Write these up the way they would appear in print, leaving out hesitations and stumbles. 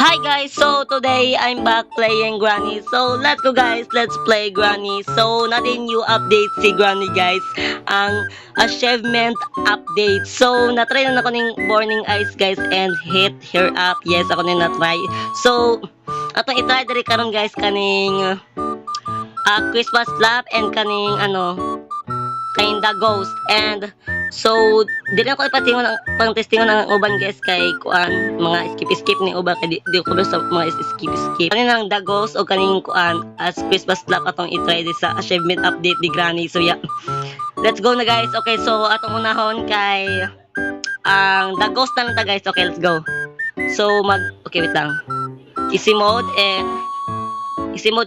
Hi guys, so today I'm back playing Granny. So let's go guys, let's play Granny. So natin new update si Granny guys. Ang achievement update. So natry na ako ng Burning Eyes guys and hit her up. Yes, ako na natry. So atong itry diri karon guys kaning Christmas lap and kaning kinda ghost. And so dili ako ipatingon ang pang-testingon ng uban guys kay kuan mga skip ni uban kay di ko sa mga skip kaning nang the ghost o kaning kuan as Christmas lap atong i-try di sa achievement update ni Granny. So yeah, let's go na guys. Okay, so atong unahon kay ang the ghost na lang ta guys. Okay, let's go. So okay, wait lang, easy mode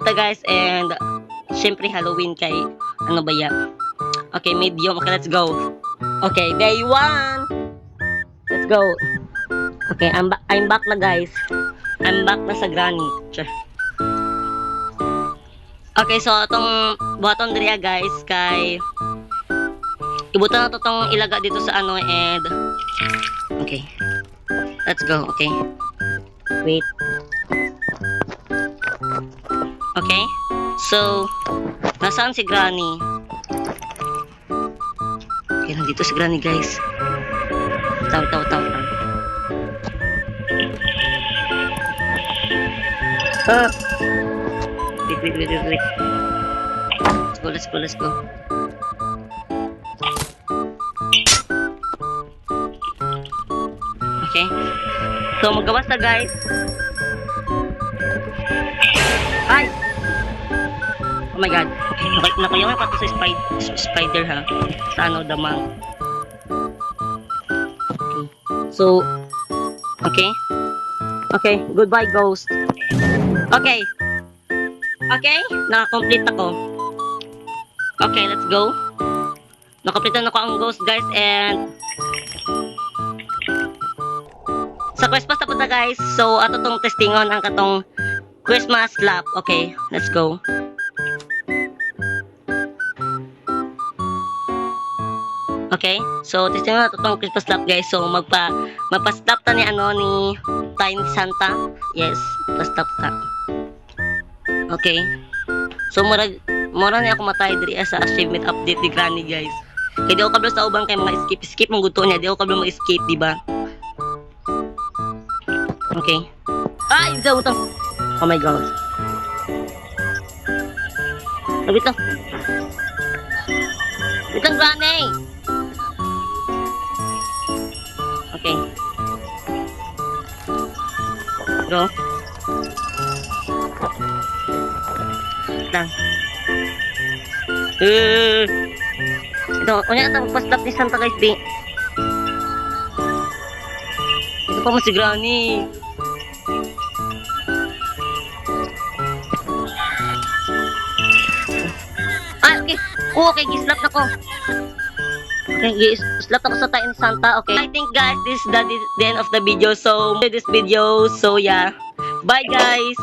ta guys, and syempre Halloween kay ano ba yan. Okay, medium. Okay, let's go. Okay, day 1. Let's go. Okay, I'm back na guys. I'm back na sa Granny. Sure. Okay, so atong buhaton diri guys kay ibutan na to tong ilaga dito sa and okay. Let's go. Okay. Wait. Okay. So, nasaan si Granny? Okay, nandito si Granny guys. Taw. Wait. Let's go. Okay. So, magawas na guys. Ay! Oh my god. Okay, nakayawan pa sa spider ha. Sa damang. Okay. So, okay. Okay, goodbye ghost. Okay. Okay, naka-complete ako. Okay, let's go. Naka-complete na ako ang ghost guys, and sa Christmas na po na guys. So, ato tong testingon ang katong Christmas lap. Okay, let's go. Okay, so testingon na ito tong Christmas lap guys. So magpa-stop ta ni ni Tiny Santa. Yes, pa-stop ta. Okay. So mura ni ako matay diri sa achievement update ni Granny guys. Kaya di ako kablo sa ubang kay mga skip mong gusto niya. Di ako kablo mag-escape, di ba? Okay. Ay, ito. Oh my god. Wait lang. Wait lang, Granny. Okay. Go. Lang. Ito, kunya ito magpa-stop ni Santa guys, di. Ito pa mo si Granny. Ah, okay. Okay, gislap na ko. Okay, slap ako sa Tiny Santa. Okay, I think guys, this is the end of the video. So, this video. So, yeah. Bye guys.